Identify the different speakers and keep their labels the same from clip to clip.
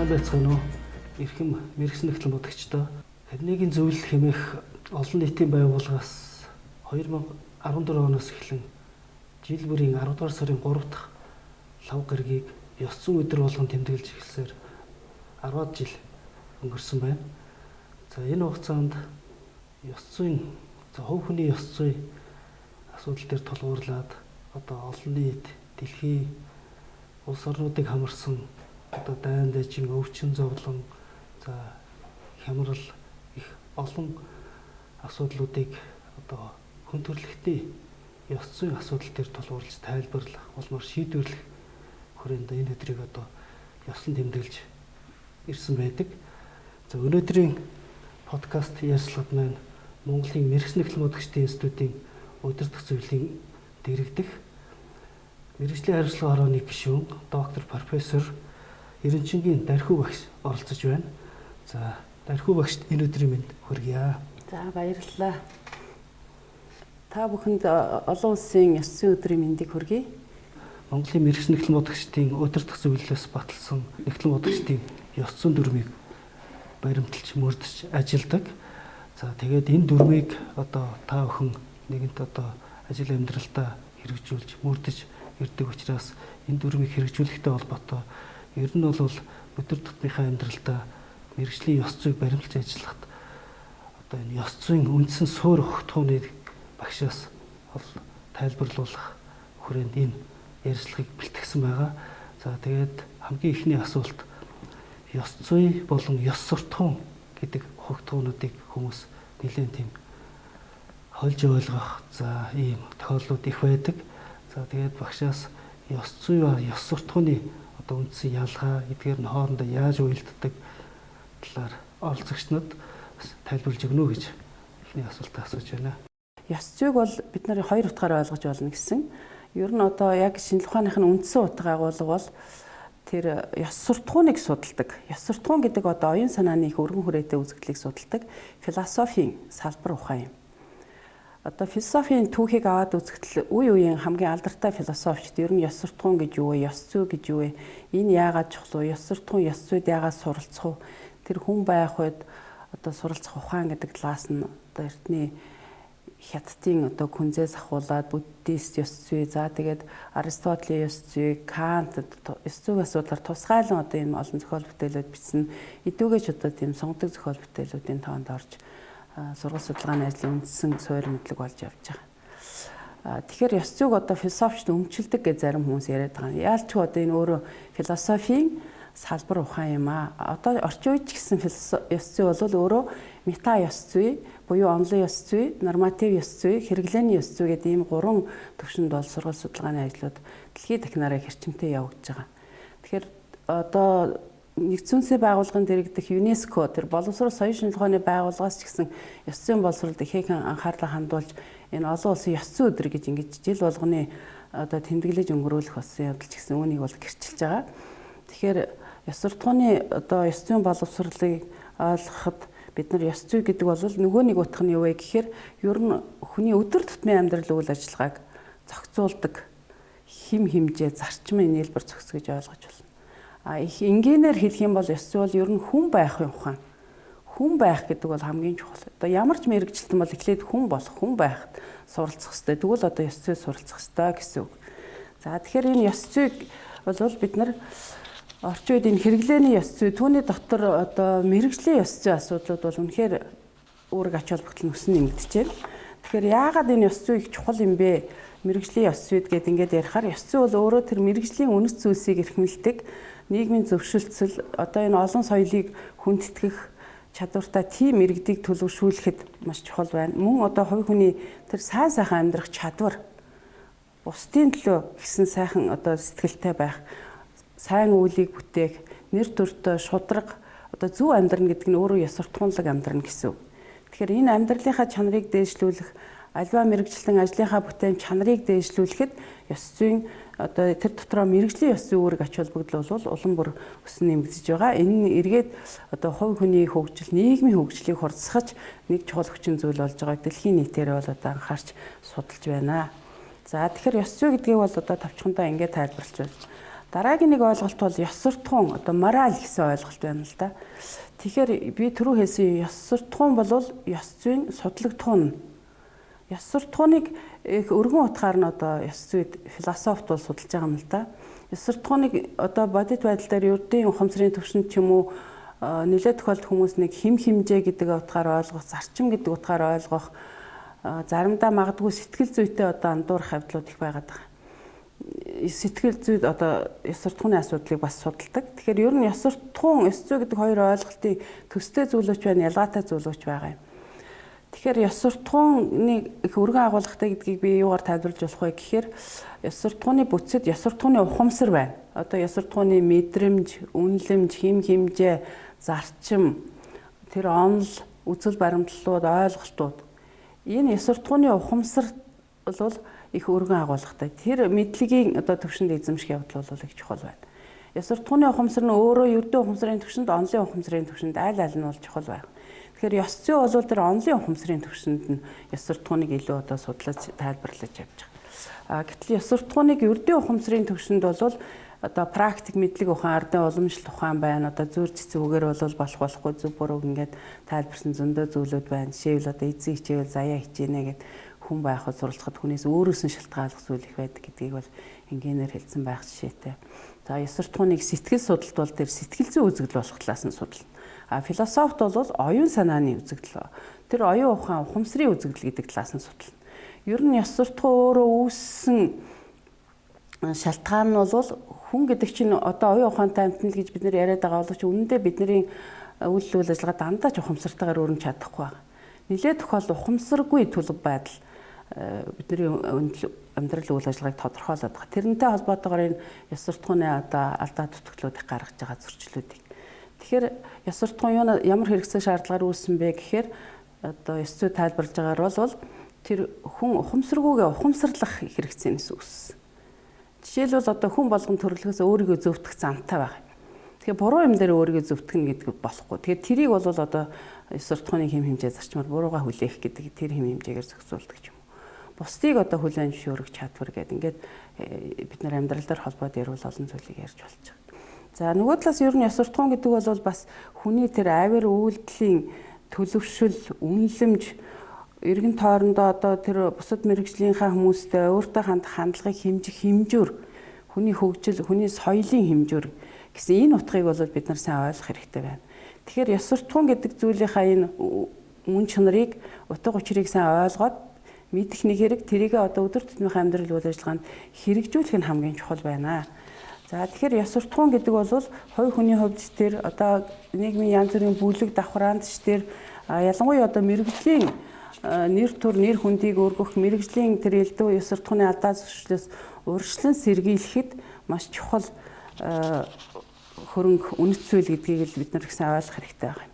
Speaker 1: сайн байцгаана уу? Эрхэм мэрэгсэн нэгтлэн бодогчдоо Харнегийн зөвлөл хэмээх олон нийтийн байгууллагаас 2014 оноос эхлэн жил бүрийн 10 дугаар сарын 3 дахь лав гарагийг ёс зүйн өдөр болгон тэмдэглэж эхэлсээр 10-аад жил өнгөрсөн байна. За энэ хугацаанд ёс зүйн хувь хүний ёс зүй асуудал дээр тулгуурлаад одоо олон нийт дэлхийн улс орнуудыг хамарсан одоо дайн дайчин өвчин зовлон за хямрал их олон асуудлуудыг одоо хүн төрөлхтний ёс зүйн асуудал дээр тулгуурлаж тайлбарлах болмоор шийдвэрлэх хүрээнд энэ өдрийг одоо ёслон тэмдэглэж ирсэн байдаг. За өнөөдрийн подкаст ярилцлагад маань Монголын мэрэгсэн нэгтлэн бодогчдын институтын удирдах зөвлөлийн дэргэдэх мэрэгжлийн хариуцлага хорооны гишүүн доктор профессор Эренчингийн Дархив багш оролцож байна. За Дархив багшд энэ өдрийн мэнд хүргье.
Speaker 2: За баярлалаа. Та бүхэнд олон улсын ёс зүйн өдрийн мэндийг хүргэе.
Speaker 1: Монголын мэрэгсэн нэгтлэн бодогчдын удирдах зөвлөлөөс баталсан нэгтлэн бодогчдын ёс зүйн дүрмийг баримталж мөрдөж ажилдаг. За тэгээд энэ дүрмийг одоо та бүхэн нэгэнт одоо ажил амьдралдаа хэрэгжүүлж мөрдөж ирдэг учраас энэ дүрмийг хэрэгжүүлэхтэй холбоотой ер нь бол өдөр тутмынхаа амьдралдаа мэрэгжлийн ёс зүйг баримталж ажиллахад одоо энэ ёс зүйн үндсэн суурь огтхоныг багшаас тайлбарлуулах хүрээнд энэ ярилцлагыг бэлтгэсэн байгаа. За тэгээд хамгийн ихний асуулт ёс зүй болон ёс суртахуун гэдэг огтхонуудыг хүмүүс нэлээд тийм хольж ойлгох за ийм тохиолдлууд их байдаг. За тэгээд багшаас ёс зүй ба ёс суртахууны одоо үндсэн ялгаа эдгээр нь хоорондоо яаж уялддаг талаар оролцогчнод тайлбарлаж өгнө гэж эхний асуултаа асууж байна.
Speaker 2: Ёс зүйг бол бид нар хоёр утгаараа ойлгож болно гэсэн. Ер нь одоо яг шинжлэх ухааныхын үндсэн утга агуулга бол тэр ёс суртахууныг судалдаг. Ёс суртахуун гэдэг одоо оюун санааны их өргөн хүрээтэй үзэгдлийг судалдаг философийн салбар ухаан юм. Одоо философийн түүхийг аваад үзэхдээ үе үеийн хамгийн алдартай философчд ер нь ёс суртахуун гэж юу вэ, ёс зүй гэж юу вэ, энэ яагаад чухал вэ, ёс суртахуун ёс зүйд яагаад суралцах вэ, тэр хүн байх үед одоо суралцах ухаан гэдэг талаас нь одоо эртний хятадын одоо күнзээс ахуулаад буддист ёс зүй, за тэгээд Аристотелийн ёс зүй, Кант ёс зүйн асуудлаар тусгайлан одоо энэ олон зохиол бүтээлүүд бичсэн эдүүгэж одоо тийм сонгодог зохиол бүтээлүүдийн тоонд орж сургууль судалгааны ажлын үндсэн суурь мэдлэг болж явж байгаа. Тэгэхээр ёс зүйг одоо философичд өмчилдөг гэж зарим хүмүүс яриад байгаа. Яалч одоо энэ өөрөө философийн салбар ухаан юм аа. Одоо орчин үед ч гэсэн ёс зүй бол өөрөө мета ёс зүй, буюу онлын ёс зүй, норматив ёс зүй, хэрэглээний ёс зүй гэдэг ийм гурван төвшөнд бол сургууль судалгааны ажлууд дэлхийн дахинаараа хэрчимтэй явагдаж байгаа. Тэгэхээр одоо нэгдсэн үндэсний байгууллагын дэргэдэх ЮНЕСКО тэр боловсрол соёлын шинжилгээ ухааны байгууллагаас ч гэсэн ёс зүйн боловсролд ихээхэн анхаарлаа хандуулж энэ олон улсын ёс зүйн өдөр гэж ингэж жил болгоны одоо тэмдэглэж өнгөрүүлэх болсон явдал ч гэсэн үүнийг бол гэрчилж байгаа. Тэгэхээр ёс суртахууны одоо ёс зүйн боловсролыг ойлгоход бид нар ёс зүй гэдэг бол нөгөө нэг утга нь юу вэ гэхээр ер нь хүний өдөр тутмын амьдрал үйл ажиллагааг зохицуулдаг хим хэмжээ зарчмын нийлбэр зохиц гэж ойлгож байна. Их энгийнээр хэлэх юм бол ёс зүй бол ер нь хүн байхын ухаан. Хүн байх гэдэг бол хамгийн чухал. Одоо ямар ч мэрэгчлэлтэн бол эхлээд хүн болох, хүн байхад суралцах хэрэгтэй. Тэгвэл одоо ёс зүй суралцах хэрэгтэй гэсэн үг. За тэгэхээр энэ ёс зүйг бол бид нар орчин үед энэ хэрэглээний ёс зүй, түүний дотор одоо мэрэгжлийн ёс зүй асуудлууд бол үнэхээр үүрэг ач холбогдол нь өснө нэмэгдэж байна. Тэгэхээр яагаад энэ ёс зүй их чухал юм бэ? Мэрэгжлийн ёс зүйд гэдэг ингээд ярихаар ёс зүй бол өөрөө тэр мэрэгжлийн үнэт зүйлсийг эрхэмлдэг нийгмийн зөвшөлтсөл одоо энэ олон соёлыг хүндэтгэх чадвартай тийм иргэдийг төлөвшүүлэхэд маш чухал байна. Мөн одоо хувь хүний тэр сайн сайхан амьдрах чадвар бусдын төлөө гэсэн сайхан одоо сэтгэлтэй байх, сайн үйлийг бүтээх, нэр төртөө шударга одоо зөв амьдрна гэдэг нь өөрөө ёс суртахуунлаг амьдрна гэсэн үг. Тэгэхээр энэ амьдралынхаа чанарыг дээшлүүлэх, альва мэрэгчлэн ажлынхаа бүтээн чанарыг дээшлүүлэхэд ёс зүйн одоо тэр дотроо мэрэгжлийн ёс зүйн үүрэг ач холбогдол бол улам бүр өснө нэмэгдэж байгаа. Энэ нь эргээд одоо хувь хүний хөгжил, нийгмийн хөгжлийг хурцсахаж нэг чухал хүчин зүйл болж байгааг дэлхийн нийтээр бол одоо анхаарч судалж байна. За тэгэхээр ёс зүй гэдгийг бол одоо товчхондоо ингээд тайлбарлаж байна. Дараагийн нэг ойлголт бол ёс суртахуун одоо мораль гэсэн ойлголт байна л да. Тэгэхээр би түрүү хэлсэн ёс суртахуун бол ёс зүйн судлагдхуун. Ёс суртахууныг их өргөн утгаар нь одоо ёс зүйд философт бол судалж байгаа юм л да. Ёс суртахууныг одоо бодит байдал дээр ердийн ухамсарын төвшөнд ч юм уу нэлээд тохиолдолд хүмүүс нэг хим химжээ гэдэг утгаар ойлгох, зарчим гэдэг утгаар ойлгох, заримдаа магадгүй сэтгэл зүйтэй одоо андуурах явдлууд их байгаад байгаа. Сэтгэл зүйд одоо ёс суртахууны асуудлыг бас судалдаг. Тэгэхээр ер нь ёс суртахуун, ёс зүй гэдэг хоёр ойлголтын төстэй зүйлөөч байна, ялгаатай зүйлөөч байгаа юм. Тэгэхээр ёс суртахууныг их өргөн агуулгатай гэдгийг би юугаар тайлбарлаж болох вэ гэхээр ёс суртахууны бүтцэд ёс суртахууны ухамсар байна. Одоо ёс суртахууны мэдрэмж, үнэлэмж, хим химжээ, зарчим, тэр онол, үзэл баримтлалууд, ойлголтууд. Энэ ёс суртахууны ухамсар бол их өргөн агуулгатай. Тэр мэдлэгийн одоо төвшөнд эзэмших явдал бол их чухал байна. Ёс суртахууны ухамсар нь өөрөө ердөө ухамсарын төвшөнд, онлын ухамсарын төвшөнд аль нь бол чухал байна. Тэгэхээр ёс зүй бол тэр онлын ухамсарын төвшөнд нь ёс суртахууныг илүү одоо судлаж тайлбарлаж явж байгаа. Гэтэл ёс суртахууныг ердөө ухамсарын төвшөнд бол одоо практик мэдлэг ухаан, ардын уламжлалт ухаан байна. Одоо зүйр цэцүүгээр бол болохгүй зөв буруу ингээд тайлбарсан зөндөө зүйлүүд байна. Жишээл одоо эзэн хичээл, заяа хичээнэ гэд хүн байхад суралцахад хүнээс өөрөөс нь шалтгааллах зүйл их байдаг гэдгийг бол инженеэр хэлсэн байх жишээтэй. За ёс суртахууныг сэтгэл судлалт бол тэр сэтгэл зүйн үзэгдэл болох талаас нь судална. Философт бол оюун санааны үзэгдэл. Тэр оюун ухаан, ухамсарын үзэгдэл гэдэг талаас нь судална. Ер нь ёс суртахуун өөрөө үүссэн шалтгаан нь бол хүн гэдэг чинь одоо оюун ухаантай амтна л гэж бид нэр яриад байгаа боловч үнэндээ бидний үйл ажиллагаа дандаа ч ухамсартайгаар өрнөж чадахгүй байна. Нилээ тохиол ухамсаргүй төлөв байдал бидний амьдрал үйл ажиллагааг тодорхойлоод байгаа. Тэрнтэй холбоотойгоор энэ ёс суртахууны одоо алдаа дутагдлуудыг гаргаж байгаа зөрчлүүдийг. Тэгэхээр ёс суртахуун ямар хэрэгцээ шаардлагаар үүссэн бэ гэхээр одоо ёс зүй тайлбарлаж байгаагаар бол тэр хүн ухамсаргүйгээ ухамсарлах хэрэгцээнээс үүссэн. Жишээлбэл одоо хүн болгон төрөлхөөс өөрийгөө зөвтгөх зантай байна. Тэгэхээр буруу юм дээр өөрийгөө зөвтгөх гэдэг болохгүй. Тэгэхээр тэрийг бол одоо ёс суртахууны хим хэмжээ зарчмаар буруугаа хүлээх гэдэг тэр хим хэмжээгээр зохицуулдаг юм. Бусдыг одоо хүлээн зөвшөөрөх чадвар гэдэг ингээд бид нар амьдрал дээр холбоод ярил олон зүйлийг ярьж болж байгаа. За нөгөө талаас ер нь ёс суртахуун гэдэг бол бас хүний тэр авир үйлдэлийн төлөвшөл, үнэлэмж, эргэн тойрондоо одоо тэр бусад мэрэгжлийнхаа хүмүүстэй өөртөө хандах хандлагыг хэмжих хэмжүүр, хүний хөгжил, хүний соёлын хэмжүүр гэсэн энэ утгыг бол бид нар сайн ойлгох хэрэгтэй байна. Тэгэхээр ёс суртахуун гэдэг зүйлийнхаа энэ үн чанарыг, утга учирыг сайн ойлгоод мэдэх нэг хэрэг, тэрийг одоо өдөр тутмын амьдрал үйл ажиллагаанд хэрэгжүүлэх нь хамгийн чухал байна. За тэгэхээр ёс суртахуун гэдэг бол хувь хүний хувьд тэр одоо нийгмийн янз бүрийн бүлэг давхраанд тэр ялангуяа одоо мэрэгжлийн нэр төр нэр хүндийг өргөх мэрэгжлийн тэр элдв ёс суртахууны алдаа зөрчлөөс урьдчилан сэргийлэхэд маш чухал хөрөнгө үнэт зүйл гэдгийг л бид нар их сайн ойлгох хэрэгтэй байна.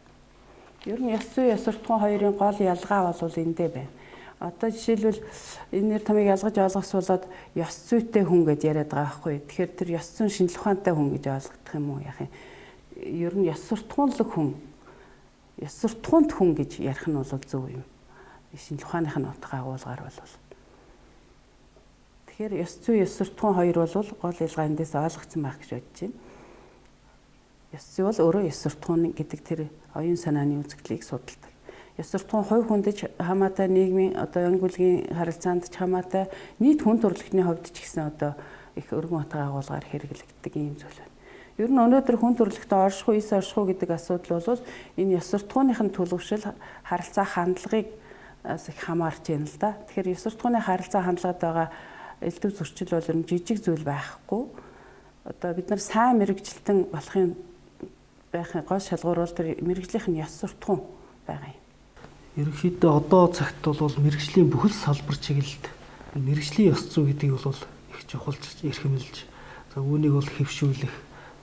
Speaker 2: Ер нь ёс зүй, ёс суртахуун хоёрын гол ялгаа бол эндээ байна. Одоо жишээлбэл энэ нэр томыг ялгаж ойлгосуулаад ёс зүйтэй хүн гэж яриад байгаа байхгүй. Тэгэхээр тэр ёс зүйн шинжлэх ухаантай хүн гэж ойлгох юм уу яах юм. Ер нь ёс суртахуунлаг хүн, ёс суртахуунд хүн гэж ярих нь бол зөв юм. Шинжлэх ухааных нь утга агуулгаар бол. Тэгэхээр ёс зүй, ёс суртахуун хоёр бол гол ялгаа эндээс ойлгогдсон байх гэж бодож байна. Ёс зүй бол өөрөө ёс суртахуун гэдэг тэр оюун санааны үзэгдлийг судалдаг. Ёс суртахуун хувь хүндэж хамаатай нийгмийн одоо янз бүрийн харилцаанд ч хамаатай нийт хүн төрөлхтний хувьд ч гэсэн одоо их өргөн утга агуулгаар хэрэглэгддэг юм зүйл байна. Ер нь өнөөдөр хүн төрөлхтөд оршихуй, эс оршихуй гэдэг асуудал бол энэ ёс суртахууныхын төлөвшил, харилцаа хандлагыг их хамаарч байна л да. Тэгэхээр ёс суртахууны харилцаа хандлагад байгаа элдв зөрчил бол ер нь жижиг зүйл байхгүй. Одоо бид нар сайн мэрэгжилтэн болохын байхын гол шалгуур бол тэр мэрэгжлийнх нь ёс суртахуун байгаа юм.
Speaker 1: Ерөнхийдөө одоо цагт бол мэрэгжлийн бүхэл салбар чиглэлд мэрэгжлийн ёс зүй гэдгийг бол их чухалж эрхэмлж, за үүнийг бол хэвшүүлэх,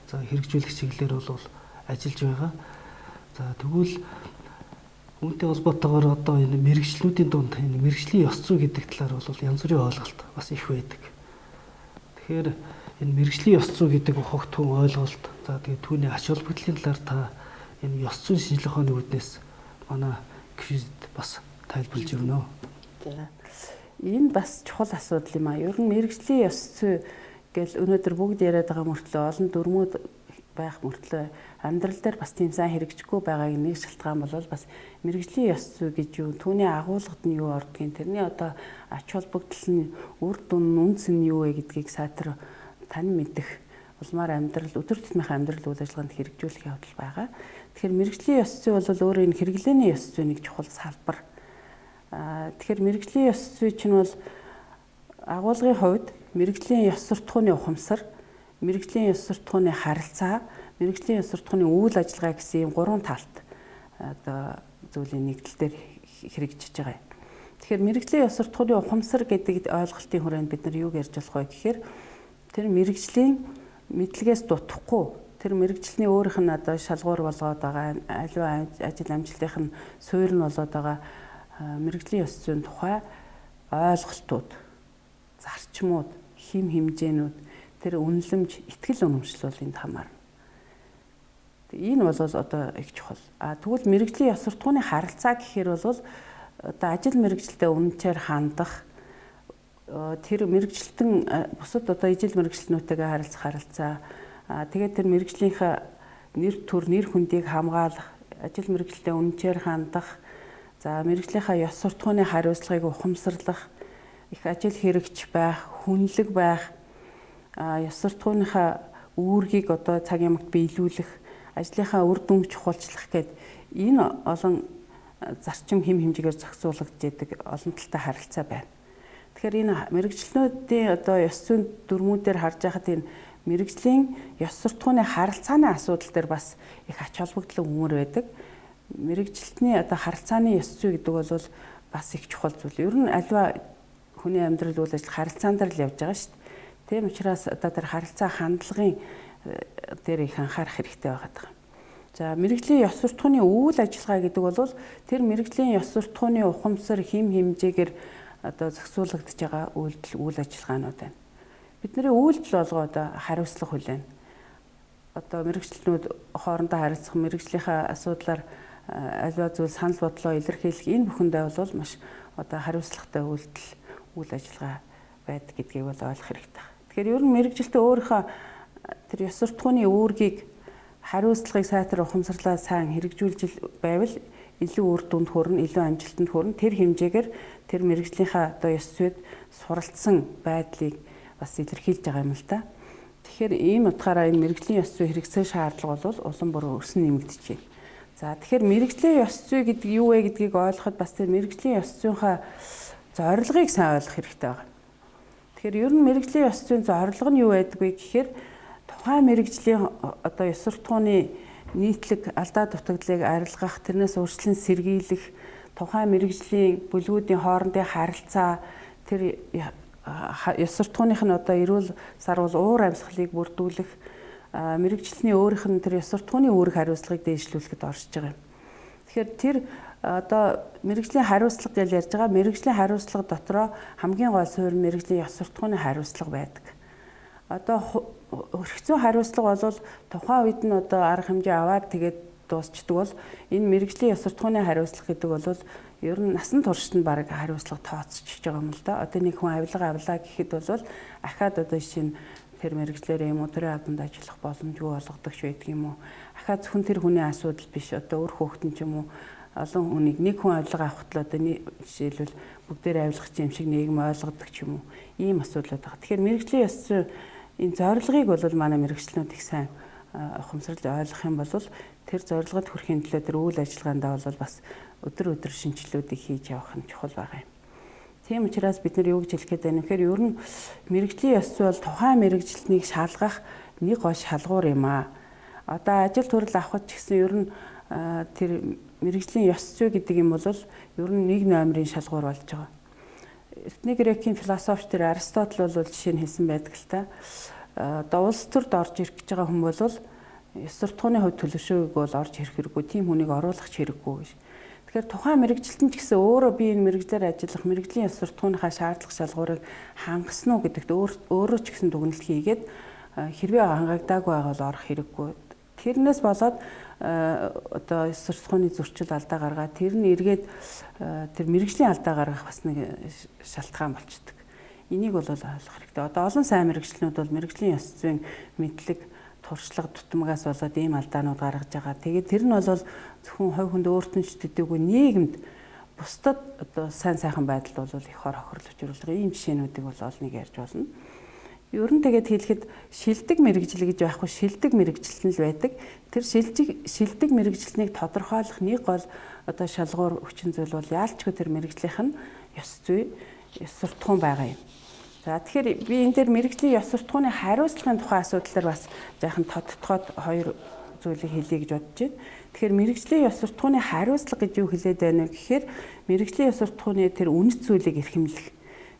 Speaker 1: за хэрэгжүүлэх чиглэлээр бол ажиллаж байгаа. За тэгвэл үүнтэй холбоотойгоор одоо энэ мэрэгжлүүдийн дунд энэ мэрэгжлийн ёс зүй гэдэг талаар бол янз бүрийн ойлголт бас их байдаг. Тэгэхээр энэ мэрэгжлийн ёс зүй гэдэг ухагт хүн ойлголт, за тэгээд түүний ач холбогдлын талаар та энэ ёс зүйн шинжлэх ухааны үүднээс манай квизд бас тайлбарлаж өгнө.
Speaker 2: За энэ бас чухал асуудал юм аа. Ер нь мэрэгжлийн ёс зүй Гэл өнөөдөр бүгд яриад байгаа мөртлөө олон дүрмүүд байх мөртлөө амьдрал дээр бас тийм сайн хэрэгжихгүй байгааг нэг шалтгаан бол бас мэрэгжлийн ёс зүй гэж юу, түүний агуулгад нь юу ордгийг, тэрний одоо ач холбогдол нь, үр дүн, үнц нь юу вэ гэдгийг сайтар тань мэдэх улмаар амьдрал, өдөр тутмын амьдрал үйл ажиллагаанд хэрэгжүүлэх явдал байгаа. Тэгэхээр мэрэгжлийн ёс зүй бол өөрөө энэ хэрэглээний ёс зүй нэг чухал салбар. Тэгэхээр мэрэгжлийн ёс зүй чинь бол агуулгын хувьд мэрэгжлийн ёс суртахууны ухамсар, мэрэгжлийн ёс суртахууны харилцаа, мэрэгжлийн ёс суртахууны үйл ажиллагаа гэсэн ийм гурван талт одоо зүйлийн нэгдэлээр хэрэгжиж байгаа юм. Тэгэхээр мэрэгжлийн ёс суртахууны ухамсар гэдэг ойлголтын хүрээнд бид нар юуг ярьж болох вэ гэхээр тэр мэрэгжлийн мэдлэгээс дутахгүй, тэр мэрэгжлийн өөрийнх нь одоо шалгуур болгоод байгаа, аливаа ажил амжилтынх нь суурь нь болоод байгаа мэрэгжлийн ёс зүйн тухай ойлголтууд, зарчмууд, хим хэмжээнүүд, тэр үнэлэмж, итгэл үнэмшил бол энд хамаарна. Энэ бол одоо их чухал. Тэгвэл мэрэгжлийн ёс суртахууны харилцаа гэхээр бол одоо ажил мэрэгжилтэд үнэнчээр хандах, тэр мэрэгжилтэн бусад одоо ижил мэрэгчлэнүүтэйгээ харилцах харилцаа, тэгээд тэр мэрэгжлийнхээ нэр төр, нэр хүндийг хамгаалах, ажил мэрэгжилтэд үнэнчээр хандах, за мэрэгжлийнхаа ёс суртахууны хариуцлагыг ухамсарлах, их ажил хэрэгч байх, хүнлэг байх, ёс суртахууныхаа үүргийг одоо цаг ямагт биелүүлэх, ажлынхаа үр дүнг чухалчлах гэд энэ олон зарчим хим хэмжээгээр зохицуулагддаг олон талтай харилцаа байна. Тэгэхээр энэ мэрэгчлэнүүдийн одоо ёс зүйн дүрмүүдээр харж байхад энэ мэрэгжлийн ёс суртахууны харилцааны асуудал дээр бас их ач холбогдол өмөр байдаг. Мэрэгжилтний одоо харилцааны ёс зүй гэдэг бол бас их чухал зүйл. Ер нь аливаа хүний амьдрал үйл ажиллагаа харилцаан дээр л явж байгаа шүү дээ. Тийм учраас одоо тэр харилцаа хандлагын дээр их анхаарах хэрэгтэй байгаа. За мэрэгжлийн ёс суртахууны үйл ажиллагаа гэдэг бол тэр мэрэгжлийн ёс суртахууны ухамсар, хим хэмжээгээр одоо зохицуулагдж байгаа үйл ажиллагаанууд байна. Бидний үйлдэл болгоод хариуцлага хүлээн. Одоо мэрэгчлэнүүд хоорондоо харилцах, мэрэгжлийнхаа асуудлаар аливаа зүйл санал бодлоо илэрхийлэх энэ бүхэндээ бол маш одоо хариуцлагатай үйл ажиллагаа байдаг гэдгийг бол ойлгох хэрэгтэй. Тэгэхээр ер нь мэрэгжилтээ өөрийнхөө тэр ёс суртахууны үүргийг, хариуцлагыг сайтар ухамсарлаа сайн хэрэгжүүлж байвал илүү үр дүнд хүрнэ, илүү амжилтанд хүрнэ. Тэр хэмжээгээр тэр мэрэгжлийнхаа одоо ёс зүйд суралцсан байдлыг бас илэрхийлж байгаа юм л да. Тэгэхээр ийм утгаараа энэ мэрэгжлийн ёс зүй хэрэгцээ шаардлага бол улам бүр өрсөн нэмэгдэж байна. За тэгэхээр мэрэгжлийн ёс зүй гэдэг юу вэ гэдгийг ойлгоход бас тэр мэрэгжлийн ёс зүйнхаа зорилгыг сайн ойлгох хэрэгтэй байна. Тэгэхээр ер нь мэрэгжлийн ёс зүйн зорилго нь юу байдаг вэ гэхээр тухайн мэрэгжлийн одоо ёс суртахууны нийтлэг алдаа дутагдлыг арилгах, тэрнээс урьдчилан сэргийлэх, тухайн мэрэгжлийн бүлгүүдийн хоорондын харилцаа, тэр ёс суртахууных нь одоо эрүүл сарвал уур амьсгалыг бүрдүүлэх, мэрэгжлийн өөрийнх нь тэр ёс суртахууны үүрэг хариуцлагыг дээшлүүлэхэд оршиж байгаа юм. Тэгэхээр тэр одоо мэрэгжлийн хариуцлага гэж ярьж байгаа, мэрэгжлийн хариуцлага дотроо хамгийн гол суурь нь мэрэгжлийн ёс суртахууны хариуцлага байдаг. Одоо өргөцсөн хариуцлага бол тухайн үед нь одоо арга хэмжээ аваад тэгээд дуусчдаг бол энэ мэрэгжлийн ёс суртахууны хариуцлага гэдэг бол ер нь насан туршид нь баг хариуцлага тооцчихж байгаа юм л да. Одоо нэг хүн авилга авлаа гэхэд бол ахаад одоо жишээ нь тэр мэрэгчлэр юм уу тэр авданд ажиллах боломжгүй болгодог ч байдаг юм уу. Ахаад зөвхөн тэр хүний асуудал биш, одоо өөр хүүхдэн ч юм уу олон хүнийг нэг хүн авилга авахт л одоо жишээлбэл бүгдээр авилгах юм шиг нийгэм ойлгодог ч юм уу. Ийм асуудлууд байгаа. Тэгэхээр мэрэгжлийн ёс зүй энэ зорилгыг бол манай мэрэгчлэнүүд их сайн ухамсарлаж ойлгох юм бол тэр зорилгод хүрэхин төлөө тэр үйл ажиллагаандаа бол бас өдөр шинжилгэүүдийг хийж явах нь чухал байгаа юм. Тийм учраас бид нар юу гэж хэлэх гээд байна вэ гэхээр ер нь мэрэгжлийн ёс зүй бол тухайн мэрэгжилтнийг шалгах нэг гол шалгуур юм аа. Одоо ажил төрөл авахд ч гэсэн ер нь тэр мэрэгжлийн ёс зүй гэдэг юм бол ер нь нэг номерын шалгуур болж байгаа. Эртний грекийн философч тэр Аристотель бол жишээ нь хэлсэн байдаг л та. Одоо улс төрд орж ирэх гэж байгаа хүн бол ёс суртахууны хувьд төлөвшөөг бол орж ирэх хэрэггүй, тийм хүнийг оруулах хэрэггүй гэж. Тэгэхээр тухайн мэрэгжилтэн ч гэсэн өөрөө би энэ мэрэгжлэр ажиллах, мэрэгжлийн ёс суртахууныхаа шаардлага шалгуурыг хангасан уу гэдэгт өөрөө ч гэсэн дүгнэлт хийгээд хэрвээ хангагдаагүй байгаа бол орох хэрэггүй. Тэрнээс болоод одоо ёс суртахууны зөрчил алдаа гаргаад тэр нь эргээд тэр мэрэгжлийн алдаа гаргах бас нэг шалтгаан болчдөг. Энийг бол ойлгох хэрэгтэй. Одоо олон сайн мэрэгчлэнүүд бол мэрэгжлийн ёс зүйн мэдлэг, туршлага, тутамгаас болоод ийм алдаанууд гаргаж байгаа. Тэгээд тэр нь бол зөвхөн хувь хүнд өөрт нь ч төдийгүй нийгэмд бусдад одоо сайн сайхан байдал бол их хор хохирлож ирүүлдэг. Ийм жишээнүүдийг бол олныг ярьж болно. Ер нь тэгээд хэлэхэд шилдэг мэрэгжил гэж байхгүй, шилдэг мэрэгжилтэн л байдаг. Тэр шилдэг мэрэгжилтнийг тодорхойлох нэг гол одоо шалгуур хүчин зүйл бол яалчгүй тэр мэрэгжлийнх нь ёс зүй, ёс суртахуун байгаа юм. За тэгэхээр би энэ дээр мэрэгжлийн ёс суртахууны хариуцлагын тухай асуудал дээр бас жаахан тодтогоод хоёр зүйлийг хэлье гэж бодож байна. Тэгэхээр мэрэгжлийн ёс суртахууны хариуцлага гэж юу хэлээд байна вэ гэхээр мэрэгжлийн ёс суртахууны тэр үнэт зүйлийг эрхэмлэх.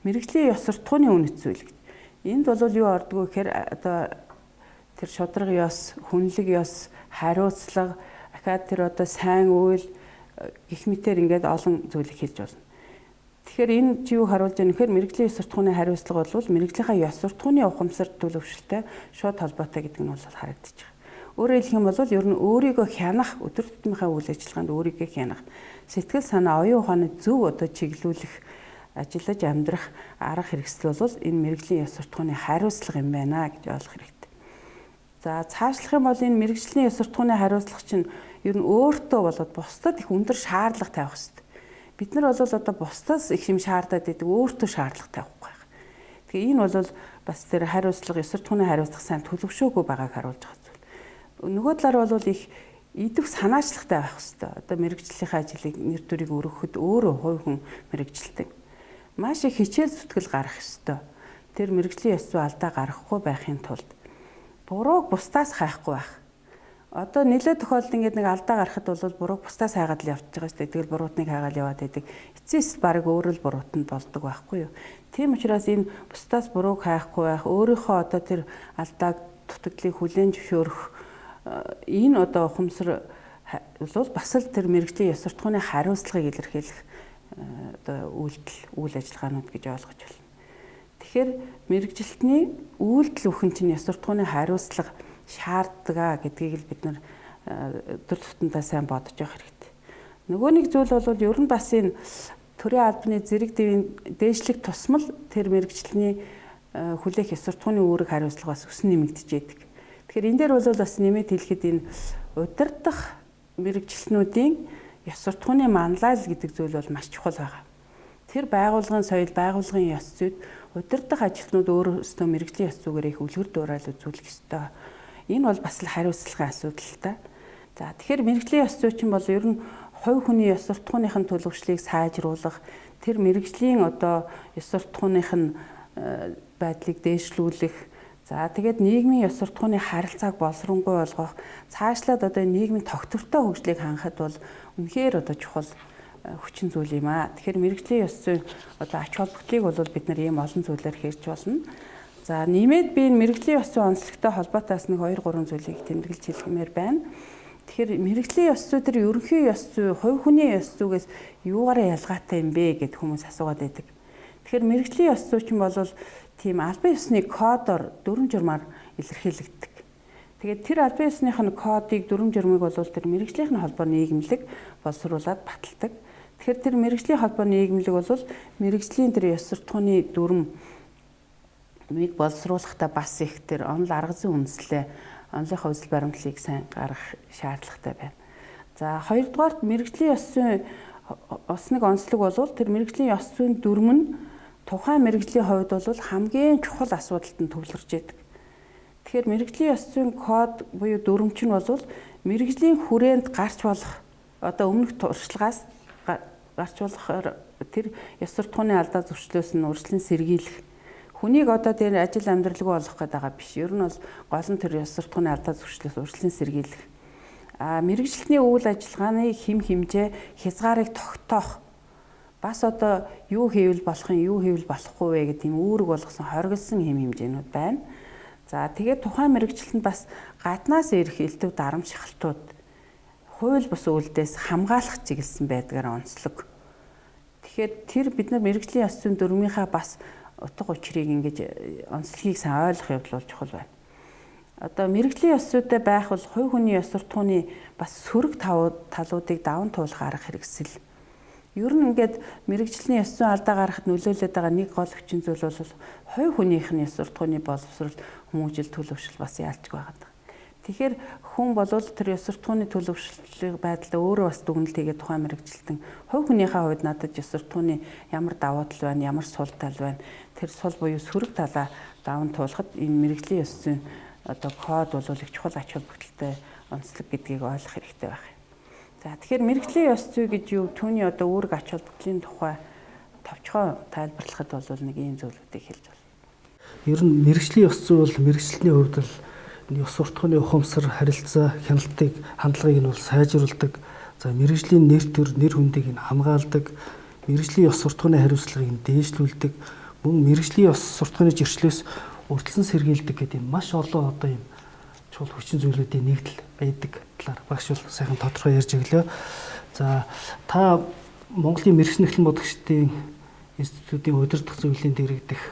Speaker 2: Мэрэгжлийн ёс суртахууны үнэт зүйл. Энд бол юу ордгоо гэхээр одоо тэр шударга ёс, хүнлэг ёс, хариуцлага, ахаад тэр одоо сайн үйл гэх мэтээр ингээд олон зүйлийг хэлж байна. Тэгэхээр энэ чи юу харуулж байгаа нөхөр мэрэгжлийн ёс суртахууны хариуцлага бол мэрэгжлийнхаа ёс суртахууны ухамсар төлөвшөлтэй шууд холбоотой гэдэг нь бол харагдаж байгаа. Өөрөөр хэлэх юм бол ер нь өөрийгөө хянах, өдөр тутмынхаа үйл ажиллагаанд өөрийгөө хянах, сэтгэл санаа, оюун ухааны зөв одоо чиглүүлэх, ажиллаж амьдрах арга хэрэгсэл бол энэ мэрэгжлийн ёс суртахууны хариуцлага юм байна гэж ойлгох хэрэгтэй. За цаашлах юм бол энэ мэрэгжлийн ёс суртахууны хариуцлага чинь ер нь өөртөө болоод бусдад их өндөр шаардлага тавих хэрэгтэй. Бид нар бол одоо бусдаас их юм шаардаад байдаг, өөртөө шаардлага тавихгүй байх. Тэгэхээр энэ бол бас тэр хариуцлага, ёс суртахууны хариуцлага сайн төлөвшөөгүй байгааг харуулж байгаа зүйл. Нөгөө талаар бол их идэв санаачлагтай байх хэрэгтэй. Одоо мэрэгжлийнхаа ажлыг нэр төрийг өргөхөд өөрөө хувь хүн мэрэгжилдэг. Маш их хичээл зүтгэл гарах ёстой. Тэр мэрэгжлийн ёс зүй алдаа гаргахгүй байхын тулд бурууг бусдаас хайхгүй байх. Одоо нэлээд тохиолдолд ингээд нэг алдаа гарахад бол бурууг бусдаас хайгаад л явж байгаа шүү дээ. Тэгэл буруутныг хайгаад яваад байдаг. Эцэс баг өөрөө л буруутанд болдог байхгүй юу? Тийм учраас энэ бусдаас бурууг хайхгүй байх, өөрийнхөө одоо тэр алдааг дутагдлыг хүлээн зөвшөөрөх энэ одоо ухамсар бол бас л тэр мэрэгжлийн ёс суртахууны хариуцлагыг илэрхийлэх одоо үйл ажиллагаанууд гэж ойлгож байна. Тэгэхээр мэрэгжилтний үйлдэл бүхэн чинь ёс суртахууны хариуцлага шаарддаг гэдгийг л бид нар өдөр тутамдаа сайн бодож явах хэрэгтэй. Нөгөө нэг зүйл бол ер нь бас энэ төрийн албаны зэрэг дэвийн дээшлэх тусмал тэр мэрэгжилтний хүлээх ёс суртахууны үүрэг хариуцлага бас өсөн нэмэгдэж байдаг. Тэгэхээр энэ дээр бол бас нэмээд хэлэхэд энэ удирдах мэрэгжилтнүүдийн ёс суртахууны манлайл гэдэг зүйл бол маш чухал байгаа. Тэр байгууллагын соёл, байгууллагын ёс зүйд удирдах ажилтнууд өөрөөсөө мэрэгжлийн ёс зүйгээр их үлгэр дуурайл үзүүлэх ёстой. Энэ бол бас л хариуцлагын асуудал та. За тэгэхээр мэрэгжлийн ёс зүй чинь бол ер нь хувь хүний ёс суртахууныхын төлөвшлийг сайжруулах, тэр мэрэгжлийн одоо ёс суртахууных нь байдлыг дээшлүүлэх, за тэгээд нийгмийн ёс суртахууны харилцааг боловсронгуй болгох, цаашлаад одоо нийгмийн тогтвортой хөгжлийг хангахад бол үнэхээр одоо чухал хүчин зүйл юм аа. Тэгэхээр мэрэгжлийн ёс зүйн одоо ач холбогдлыг бол бид нар ийм олон зүйлээр хэрж болно. За нэмээд би энэ мэрэгжлийн ёс зүйн онцлогтой холбоотойс нэг 2-3 зүйлийг тэмдэглэж хэлмээр байна. Тэгэхээр мэрэгжлийн ёс зүй тэр ерөнхий ёс зүй, хувь хүний ёс зүйгээс юугаараа ялгаатай юм бэ гэд хүмүүс асуугаад байдаг. Тэгэхээр мэрэгжлийн ёс зүй чинь бол тийм албан ёсны кодоор дүрм журмаар илэрхийлэгддэг. Тэгээд тэр албан ёсныхын кодыг дүрм журмыг бол тэр мэрэгжлийн холбоо нийгэмлэг боловсруулад баталдаг. Тэгэхээр тэр мэрэгжлийн холбоо нийгэмлэг бол мэрэгжлийн тэр ёс суртахууны дүрмийг боловсруулахдаа бас их тэр онол арга зүйн үндэслэлээ, онолынхаа үзэл баримтлалыг сайн гаргах шаардлагатай байна. За хоёрдугаарт мэрэгжлийн ёс зүйн бас нэг онцлог бол тэр мэрэгжлийн ёс зүйн дүрм нь тухайн мэрэгжлийн хувьд бол хамгийн чухал асуудалд нь төвлөрч байдаг. Тэгэхээр мэрэгжлийн ёс зүйн код буюу дүрм чинь бол мэрэгжлийн хүрээнд гарч болох одоо өмнөх туршлагаас гарч болохоор тэр ёс суртахууны алдаа зөрчлөөс нь урьдчилан сэргийлэх. Хүнийг одоо тэр ажил амьдралгүй болгох гэдэг байгаа биш. Ер нь бол гол нь тэр ёс суртахууны алдаа зөрчлөөс урьдчилан сэргийлэх. Мэргэжилтний үйл ажиллагааны хэм хэмжээ, хязгаарыг тогтоох. Бас одоо юу хийвэл болох юм, юу хийвэл болохгүй вэ гэдэг юм үүрэг болгосон хоригдсан хэм хэмжээнүүд байна. За тэгээд тухайн мэргэжилтэнд бас гаднаас ирэх элдв дарамт шахалтууд хууль бус үйлдэлээс хамгаалах чиглэсэн байдгаар онцлог. Тэгэхээр тэр бид нар мэргэжлийн ёс зүйн дүрмийнхаа бас утга учирыг ингэж онцлогийг сайн ойлгох явдал бол чухал байна. Одоо мэргэжлийн ёс зүйтэй байх бол хувь хүний ёс суртахууны бас сөрөг талуудыг даван туулах арга хэрэгсэл. Ер нь ингээд мэрэгжлийн ёс зүйн алдаа гаргахад нөлөөлөд байгаа нэг гол хүчин зүйл бол хувь хүнийх нь ёс суртахууны боловсрол, хүмүүжил, төлөвшил бас яалчгүй байгаа. Тэгэхээр хүн болвол тэр ёс суртахууны төлөвшлийг байдлаа өөрөө бас дүгнэлт хийгээд тухайн мэрэгжилтэн хувь хүнийхээ хувьд надад ёс суртахууны ямар давуу тал байна, ямар сул тал байна. Тэр сул буюу сөрөг талаа даван туулахад энэ мэрэгжлийн ёс зүйн одоо код бол их чухал ач холбогдолтой онцлог гэдгийг ойлгох хэрэгтэй байна. За тэгэхээр мэрэгжлийн ёс зүй гэж юу? Түүний одоо үүрэг ач холбогдлын тухай товчхон тайлбарлахад бол нэг ийм зүйлүүдийг хэлж байна.
Speaker 1: Ер нь мэрэгжлийн ёс зүй бол мэрэгчлэлний хувьд л ёс суртахууны ухамсар, харилцаа, хяналтыг, хандлагыг нь бол сайжруулдаг. За мэрэгжлийн нэр төр, нэр хүндийг нь хамгаалдаг. Мэрэгжлийн ёс суртахууны хариуцлагыг нь дээшлүүлдэг. Мөн мэрэгжлийн ёс суртахууны зөрчлөөс урьдчилан сэргийлдэг гэдэг маш олон одоо юм чухал хүчин зүйлүүдийн нэгдэл байдаг талаар багш бол сайхан тодорхой ярьж өглөө. За та Монголын мэрэгчлийн эхлэн бодогчдын институтын удирдах зөвлөлийн дэргэдэх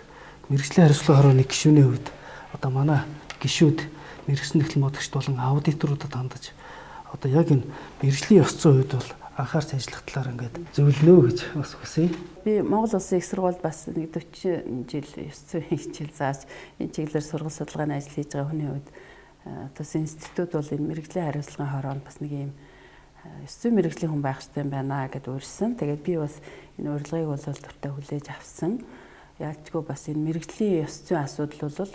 Speaker 1: мэрэгжлийн хариуцлага хорооны гишүүний хувьд одоо манай гишүүд мэрэгчлийн эхлэн бодогчд болон аудиторуудад хандаж одоо яг энэ мэрэгжлийн ёс зүйн хувьд бол анхаарч ажиллах талаар ингээд зөвлөнөө гэж бас хүсье.
Speaker 2: Би Монгол Улсын их сургууль бас нэг 40 жил ёс зүйн хичээл зааж энэ чиглэлээр сургууль судалгааны ажил хийж байгаа хүний хувьд тус институт бол энэ мэрэгжлийн хариуцлагын хороонд бас нэг юм ёс зүйн мэрэгжлийн хүн байх хэрэгтэй байна гэдээ урьсан. Тэгээд би бас энэ урилгыг бол дуртай хүлээж авсан. Яалтчгүй бас энэ мэрэгжлийн ёс зүйн асуудал бол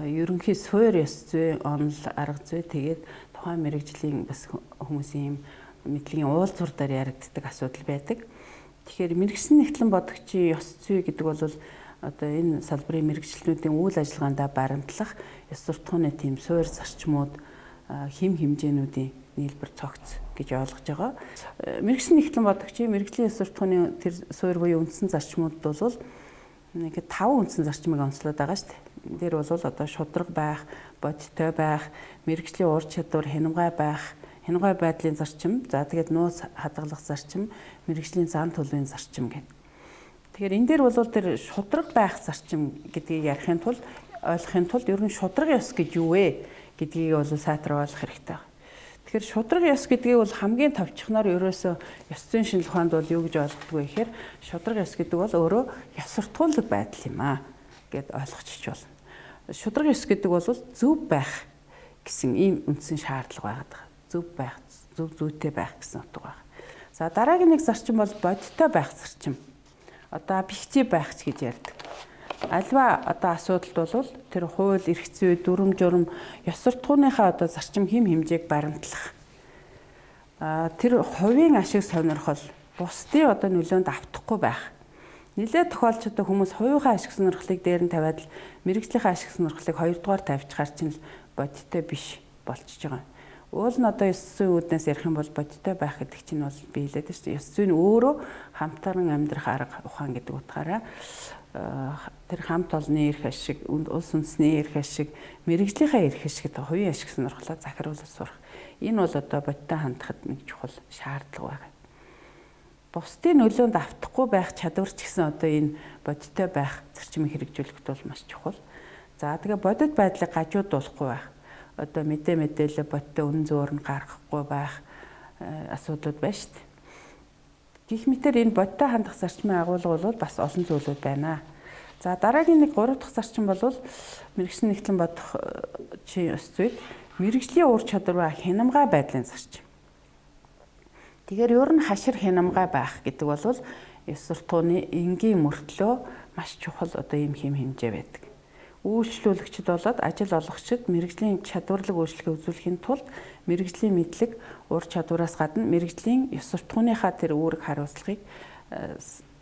Speaker 2: ерөнхий суур ёс зүй, онол, арга зүй тэгээд тухайн мэрэгжлийн бас хүмүүсийн мэдлэгийн уулзуурдаар яригддаг асуудал байдаг. Тэгэхээр мэрэгжлийн нэгтлэн бодогчийн ёс зүй гэдэг бол одоо энэ салбарын мэрэгчлэнүүдийн үйл ажиллагаандаа баримтлах ёс суртахууны тийм суур зарчмууд, хэм хэмжээнүүдийн нийлбэр цогц гэж ойлгож байгаа. Мэрэгжлийн нэгтлэн бодогчийн мэрэгжлийн ёс суртахууны тэр суур буюу үндсэн зарчмууд бол нэг 5 үндсэн зарчмыг онцлоод байгаа шүү дээ. Энэ дээр бол одоо шударга байх, бодиттой байх, мэрэгжлийн ур чадвар, хянамгай байх, хянамгай байдлын зарчим, за тэгээд нууц хадгалах зарчим, мэрэгжлийн зан төлөвийн зарчим гэдэг. Тэгэхээр энэ дээр бол тэр шударга байх зарчим гэдгийг ярихын тулд ойлгохын тулд ер нь шударга ёс гэж юу вэ гэдгийг бол сайтар ойлгох хэрэгтэй байна. Тэгэхээр шударга ёс гэдгийг бол хамгийн товчхоноор ерөөсөө ёс зүйн шинжилгээ ухаанд бол юу гэж ойлгодог вэ гэхээр шударга ёс гэдэг бол өөрөө ёс суртахуунлаг байдал юм аа гэд ойлгочих болно. Шударга ёс гэдэг бол зөв байх гэсэн ийм үндсэн шаардлага байгаа. Зөв байх, зөв зүйтэй байх гэсэн утга байна. За дараагийн нэг зарчим бол бодиттой байх зарчим. Одоо объектив байх ч гэж ярьдаг. Альва одоо асуудалд бол тэр хууль, эрх зүй, дүрм журм, ёс суртахууныхаа одоо зарчим хэм хэмжээг баримтлах. Тэр хувийн ашиг сонирхол бусдын одоо нөлөөнд автахгүй байх. Нилээ тохиолч одоо хүмүүс хувийнхаа ашиг сонирхлыг дээр нь тавиад л мэрэгжлийнхаа ашиг сонирхлыг хоёрдугаар тавьчихаар чинь бодиттой биш болчихж байгаа. Уул нь одоо ёс зүйн үүднээс ярих юм бол бодиттой байх гэдэг чинь бол би хэлээд байна шүү дээ. Ёс зүйн өөрөө хамтаран амьдрах арга ухаан гэдэг утгаараа тэр хамт олонны эрх ашиг, улс үндэсний эрх ашиг, мэрэгжлийнхаа эрх ашиг гэдэг хувийн ашиг сонирхлоо захируулж сурах. Энэ бол одоо бодиттой хандахад нэг чухал шаардлага байна. Бусдын нөлөөнд автахгүй байх чадвар ч гэсэн одоо энэ бодиттой байх зарчмыг хэрэгжүүлэхэд бол маш чухал. За тэгээ бодит байдлыг гажуудуулахгүй байх. Одоо мэдээлэл бодиттой үнэн зуур нь гаргахгүй байх асуудлууд байна шүү дээ. Гэх мэтэр энэ бодиттой хандах зарчмын агуулга бол бас олон зүйлүүд байна. За дараагийн нэг 3 дахь зарчим бол мэрэгжлийн нэгтлэн бодох чи ёс зүйд мэрэгжлийн ур чадвар ба хянамгай байдлын зарчим. Тэгэхээр ер нь хашир хянамгай байх гэдэг бол ёс суртахууны энгийн мөртлөө маш чухал одоо ийм хэм хэмжээ байдаг. Үйлчлүүлэгчд болоод ажил олгогчид мэрэгжлийн чадварлаг үйлчлэгээ үзүүлэхийн тулд мэрэгжлийн мэдлэг, ур чадвараас гадна мэрэгжлийн ёс суртахууныхаа тэр үүрэг хариуцлагыг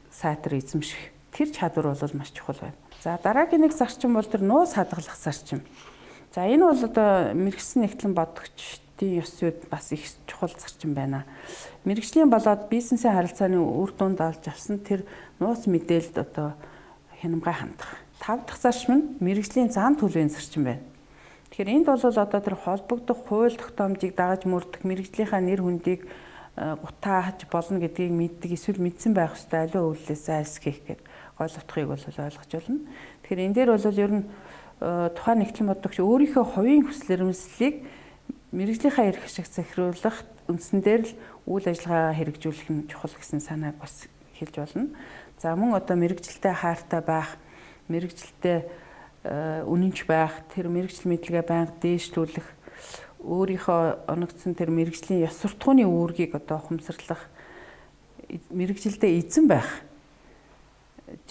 Speaker 2: сайтар эзэмших тэр чадвар бол маш чухал байна. За дараагийн нэг зарчим бол тэр нууц хадгалах зарчим. За энэ бол одоо мэрэгжлийн нэгтлэн бодогчдын ёс зүйд бас их чухал зарчим байна. Мэрэгжлийн болоод бизнесийн харилцааны үр дүнд олж авсан тэр нууц мэдээлэлд одоо хянамгай хандах. 5 дахь зарчим нь мэрэгжлийн зан төлөвийн зарчим байна. Тэгэхээр энд бол одоо тэр холбогдох хууль тогтоомжийг дагаж мөрдөх мэрэгжлийнхаа нэр хүндийг гутааж болно гэдгийг мэддэг эсвэл мэдсэн байх ёстой аливаа үйлдэлээс зайлсхийх гэдэг гол утгыг бол ойлгож байна. Тэгэхээр энэ дээр бол ер нь тухайн нэгтлэн бодогч өөрийнхөө хувийн хүсэл эрмэлзлийг мэрэгжлийнхаа эрх ашиг захируулах үндсэн дээр л үйл ажиллагаагаа хэрэгжүүлэх нь чухал гэсэн санааг бас хэлж болно. За мөн одоо мэрэгжилтэй хайртай байх, мэрэгжилтэй үнэнч байх, тэр мэрэгжил мэдлэгээ байнга дээшлүүлэх, өөрийнхөө оногдсон тэр мэрэгжлийн ёс суртахууны үүргийг одоо ухамсарлах, мэрэгжилдээ эзэн байх,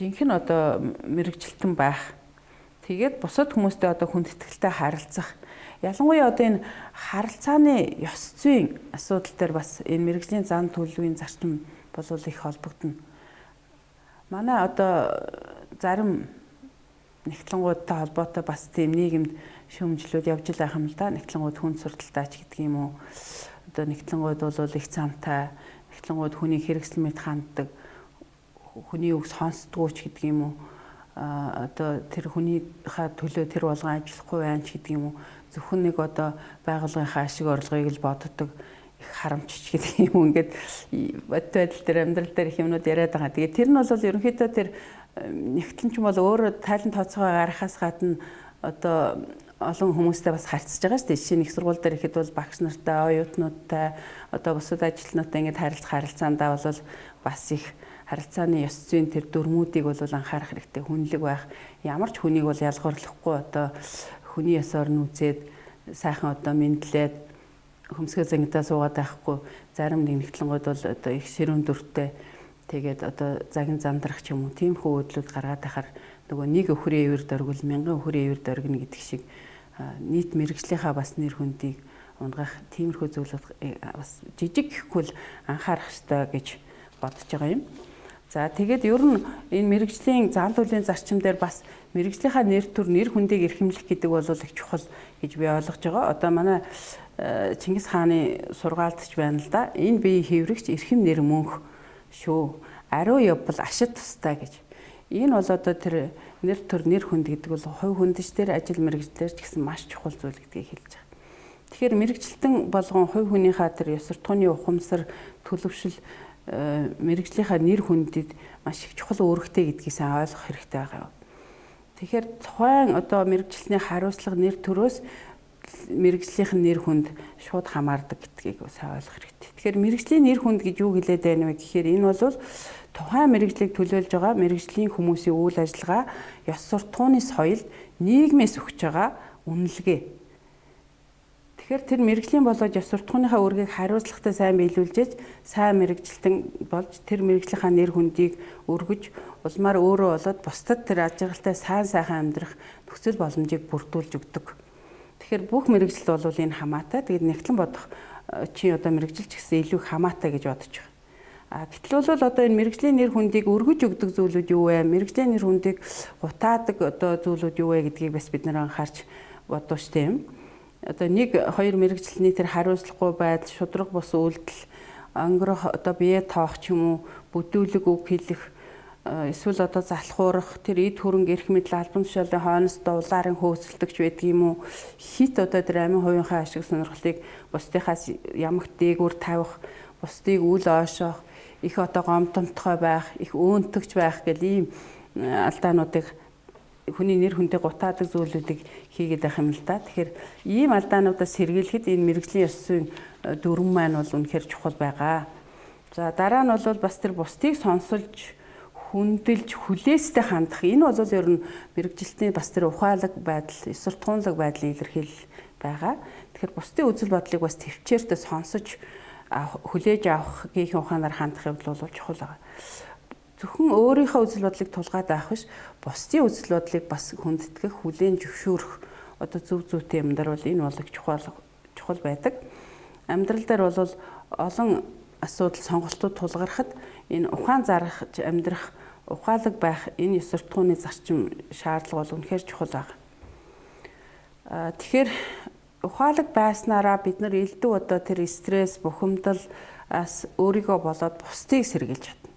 Speaker 2: жинхэнэ одоо мэрэгжилтэн байх, тэгээд бусад хүмүүстэй одоо хүндэтгэлтэй харилцах. Ялангуяа одоо энэ харилцааны ёс зүйн асуудал дээр бас энэ мэрэгжлийн зан төлөвийн зарчим болвол их холбогдно. Манай одоо зарим нэгтлэнгуудтай холбоотой бас тийм нийгэмд шүүмжлүүд явж байгаа юм л да. Нэгтлэнгууд хүн сурталтаач гэдэг юм уу. Одоо нэгтлэнгууд бол их цамтай, нэгтлэнгууд хүний хэрэгсэл мэд ханддаг, хүний үг сонсдгооч гэдэг юм уу. Одоо тэр хүнийхээ төлөө тэр болгон ажиллахгүй байна ч гэдэг юм уу. Зөвхөн нэг одоо байгууллагынхаа ашиг орлогыг л боддог, их харамчч гэдэг юм уу. Ингээд бод байдал дээр амьдрал дээр их юмнууд яриад байгаа. Тэгээд тэр нь бол ерөнхийдөө тэр нэгтлэн ч бол өөрөө тайлан тооцоогоо гаргахаас гадна одоо олон хүмүүстэй бас харьцаж байгаа шүү дээ. Жишээ нь их сургууль дээр ихэд бол багш нартай, оюутнуудтай, одоо бусад ажилтнуудтай ингээд харилцаандаа бол бас их харилцааны ёс зүйн тэр дүрмүүдийг бол анхаарах хэрэгтэй. Хүнлэг байх, ямар ч хүнийг бол ялгарлахгүй одоо хүний ёсоор нь үзээд сайхан одоо мэдлээд хөмсгөө зангидаа суугаад байхгүй. Зарим нэгтлэнгууд бол одоо их ширүүн дүртэй, тэгээд одоо загин замдрах ч юм уу тиймхүү үйлдэлүүд гаргаад байхаар нөгөө нэг өхрийн ивэр дөргөл мянган өхрийн ивэр дөргөн гэдэг шиг нийт мэрэгжлийнхаа бас нэр хүндийг унгах тиймэрхүү зүйлүүд бас жижиг гэхгүй л анхаарах ёстой гэж бодож байгаа юм. За тэгээд ер нь энэ мэрэгжлийн зан төлөвийн зарчим дээр бас мэрэгжлийнхаа нэр төр нэр хүндийг эрхэмлэх гэдэг бол их чухал гэж би ойлгож байгаа. Одоо манай Чингис хааны сургаалт ч байна л да. Энэ бие хэврэгч эрхэм нэр мөнх шүү. Ариу явбал ашид тустай гэж. Энэ бол одоо тэр нэр төр нэр хүнд гэдэг бол хувь хүндэж дээр ажил мэрэгжлэр ч гэсэн маш чухал зүйл гэдгийг хэлж байгаа. Тэгэхээр мэрэгчлэн болгон хувь хүнийхээ тэр ёс суртахууны ухамсар, төлөвшил мэрэгжлийнхаа нэр хүндэд маш их чухал үүрэгтэй гэдгийг сайн ойлгох хэрэгтэй байгаа. Тэгэхээр тухайн одоо мэрэгчлэний хариуцлага нэр төрөөс мэрэгжлийнх нь нэр хүнд шууд хамаардаг гэдгийг сайн ойлгох хэрэгтэй. Тэгэхээр мэрэгжлийн нэр хүнд гэж юу хэлээд байна вэ гэхээр энэ бол тухайн мэрэгжлийг төлөөлж байгаа мэрэгжлийн хүмүүсийн үйл ажиллагаа, ёс суртахууны соёл, нийгмээс өгч байгаа үнэлгээ. Тэгэхээр тэр мэрэгжлийн болоод ёс суртахууныхаа үүргийг хариуцлагатай сайн биелүүлж, сайн мэрэгжилтэн болж тэр мэрэгжлийнхаа нэр хүндийг өргөж, улмаар өөрөө болоод бусдад тэр аж аргалтай сайхан амьдрах нөхцөл боломжийг бүрдүүлж өгдөг. Тэгэхээр бүх мэрэгжил бол энэ хамаатай. Тэгээд нэгтлэн бодох чи одоо мэрэгжилч гэсэн илүү хамаатай гэж бодож байгаа. Гэтэл бол одоо энэ мэрэгжлийн нэр хүндийг өргөж өгдөг зүйлүүд юу вэ? Мэрэгжлийн нэр хүндийг гутаадаг одоо зүйлүүд юу вэ гэдгийг бас бид нэр анхаарч бодох хэрэгтэй юм. Одоо нэг хоёр мэрэгчлэний тэр хариуцлагагүй байдал, шудраг бус үйлдэл, өнгөрөх одоо бие тоох ч юм уу, бүдүүлэг үг хэлэх, эсвэл одоо залхуурах, тэр эд хөрөнгө эрх мэдэл албан тушаалын хойноос дуулаарын хөөцөлдөгч байдаг юм уу? Хит одоо тэр амин хувийнхаа ашиг сонирхлыг бусдынхаас ямагт дээгүүр тавих, бусдыг үл ойшоох, их одоо гомдомтгой байх, их өөнтөгч байх гэл ийм алдаануудыг хүний нэр хүндээ гутаадаг зүйлүүдийг хийгээд байх юм л да. Тэгэхээр ийм алдаануудаас сэргийлэхэд энэ мэрэгжлийн ёс зүйн дүрм маань бол үнэхээр чухал байгаа. За дараа нь бол бас тэр бусдыг сонсолж, хүндэлж, хүлээстэй хандах. Энэ бол ер нь мэрэгжилтний бас тэр ухаалаг байдал, ёс суртахуунлаг байдлын илэрхийлэл байгаа. Тэгэхээр бусдын үзэл бодлыг бас төвчээртэй сонсож, хүлээж авах гэх ухаанаар хандах явдал бол чухал байгаа. Зөвхөн өөрийнхөө үзэл бодлыг тулгаад авах биш, бусдын үзэл бодлыг бас хүндэтгэх, хүлээн зөвшөөрөх одоо зөв зүйтэй юм дээр бол энэ бол чухал байдаг. Амьдрал дээр бол олон асуудал, сонголтууд тулгархад энэ ухаан зарах, амьдрах, ухаалаг байх энэ ёс суртахууны зарчим шаардлага бол үнэхээр чухал байна. Тэгэхээр ухаалаг байснараа бид нар элдв одоо тэр стресс, бухимдалаас өөрийгөө болоод бусдыг сэргийлж чадна.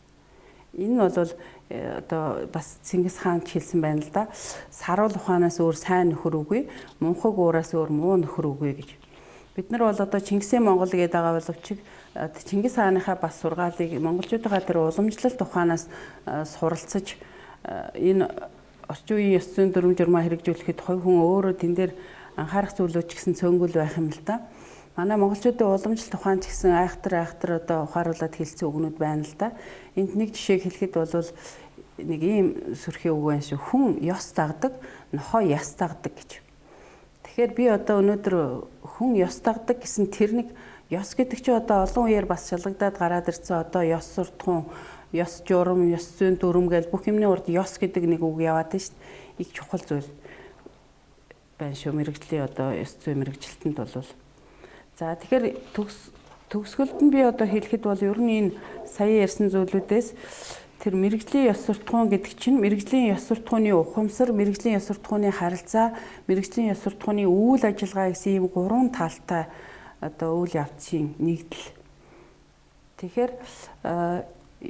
Speaker 2: Энэ бол одоо бас Чингис хаан хэлсэн байна л да. Саруул ухаанаас өөр сайн нөхөр үгүй, мунхаг уураас өөр муу нөхөр үгүй гэж. Бид нар бол одоо Чингисийн Монгол гэдэг байгаа боловч Чингис хааныхаа бас сургаалыг монголчуудынхаа тэр уламжлалт ухаанаас суралцаж энэ орчин үеийн ёс зүйн дүрм журмаа хэрэгжүүлэхэд хувь хүн өөрөө тэн дээр анхаарах зүйлүүд ч гэсэн цөөнгөл байх юм л да. Манай монголчуудын уламжлалт ухаан ч гэсэн айхтар одоо ухааруулад хэлсэн үгнүүд байна л да. Энд нэг жишээг хэлэхэд бол нэг ийм сүрхий үг байна шүү. Хүн ёс дагдаг, нохой яс дагдаг гэж. Тэгэхээр би одоо өнөөдөр хүн ёс дагдаг гэсэн тэр нэг ёс гэдэг чинь одоо олон үеэр бас шалгагдаад гараад ирсэн одоо ёс суртахуун, ёс журам, ёс зүйн дүрм гэж бүх юмны урд ёс гэдэг нэг үг яваад байна шүү дээ. Их чухал зүйл байна шүү. Мэргэжлийн одоо ёс зүйн мэргэжилтэнд бол. За тэгэхээр төгсгөлд нь би одоо хэлэхэд бол ер нь энэ сая ярьсан зүйлүүдээс тэр мэргэжлийн ёс суртахуун гэдэг чинь мэргэжлийн ёс суртахууны ухамсар, мэргэжлийн ёс суртахууны харилцаа, мэргэжлийн ёс суртахууны үйл ажиллагаа гэсэн ийм гурван талтай одоо үйл явцын нэгдэл. Тэгэхээр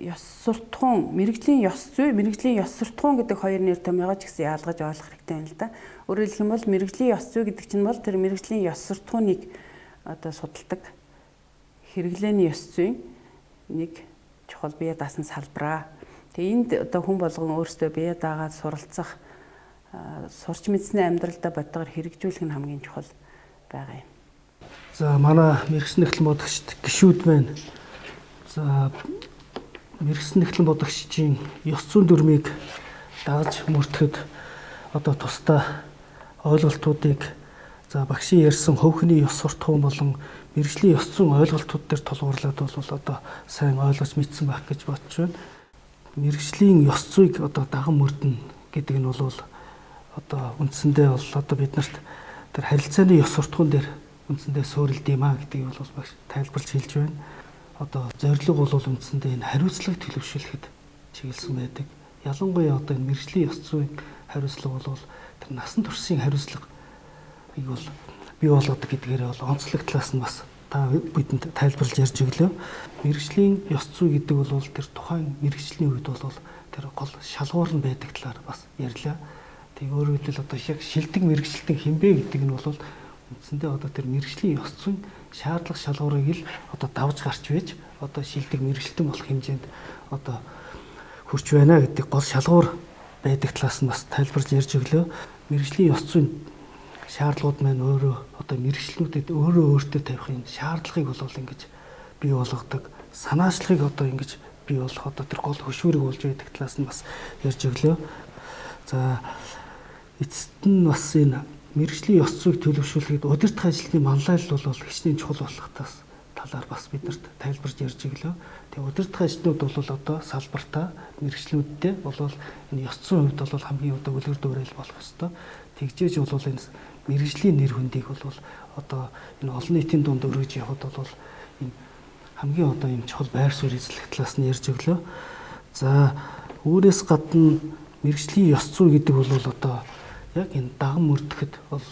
Speaker 2: ёс суртахуун, мэргэжлийн ёс зүй, мэргэжлийн ёс суртахуун гэдэг хоёр нэр томьёогоо ч гэсэн ялгаж ойлгох хэрэгтэй юм л да. Өөрөөр хэлэх юм бол мэргэжлийн ёс зүй гэдэг чинь бол тэр мэргэжлийн ёс суртахууныг одоо судалдаг хэрэглээний ёс зүйн нэг чухал бие даасан салбараа. Тэгээ энд одоо хүн болгон өөрсдөө бие даагаад суралцах, сурч мэдсэний амьдралдаа бодгоор хэрэгжүүлэх нь хамгийн чухал байгаа юм.
Speaker 1: За манай мэргэжлийн эхлэн бодогчд гишүүд байна. За мэргэжлийн эхлэн бодогчдын ёс зүйн дүрмийг дагаж мөрдөд одоо тусдаа ойлголтуудыг за багшийн ярьсан хөвхний ёс суртахуун болон мэргэжлийн ёс зүйн ойлголтууд дээр тулгуурлаад бол одоо сайн ойлгож мэдсэн байх гэж бодож байна. Мэргэжлийн ёс зүйг одоо даган мөрдөн гэдэг нь бол одоо үндсэндээ бол одоо биднэрт тэр харилцааны ёс суртахуун дээр үндсэндээ суурилд юм а гэдгийг бол багш тайлбарлаж хэлж байна. Одоо зорилго бол үндсэндээ энэ хариуцлага төлөвшүүлэхэд чиглэсэн байдаг. Ялангуяа одоо энэ мэргэжлийн ёс зүйн хариуцлага бол тэр насан туршийн хариуцлага бол бий болгодог гэдгээрээ бол онцлог талаас нь бас та бидэнд тайлбарлаж ярьж өглөө. Мэргэжлийн ёс зүй гэдэг бол тэр тухайн мэргэжлийн үед бол тэр гол шалгуур нь байдаг талаар бас ярьлаа. Тэг өөрөөр хэлбэл одоо яг шилдэг мэргэжилтэн хинбэ гэдэг нь бол үндсэндээ одоо тэр мэргэжлийн ёс зүйн шаардлага шалгуурыг л одоо давж гарч байж одоо шилдэг мэргэжилтэн болох хэмжээнд одоо хүрч байна гэдэг гол шалгуур байдаг талаас нь бас тайлбарлаж ярьж өглөө. Мэргэжлийн ёс зүйн шаардлагууд маань өөрөө одоо мэргэжлүүдэд өөртөө тавих энэ шаардлагыг бол ингэж бий болгодог, санаачлагыг одоо ингэж бий болгох одоо тэр гол хөшүүрэг болж байдаг талаас нь бас ярьж өглөө. За эцэст нь бас энэ мэргэжлийн ёс зүйг төлөвшүүлэхэд удирдах ажлын манлайлал бол хичнээн чухал болох талаар бас биднэрт тайлбарж ярьж өглөө. Тэгээ удирдах ажлууд бол одоо салбартаа мэргэжлүүдтэй бол энэ ёс зүйн хувьд бол хамгийн одоо үлгэр дуурайл болох ёстой. Тэгжээж бол энэ мэргэжлийн нэр хүндийг бол одоо энэ олон нийтийн дунд өргөж явахд бол энэ хамгийн одоо юм чухал байр суурь эзлэх талаас нь ярьж өглөө. За үүнээс гадна мэргэжлийн ёс зүй гэдэг бол одоо яг энэ даган мөрдөд бол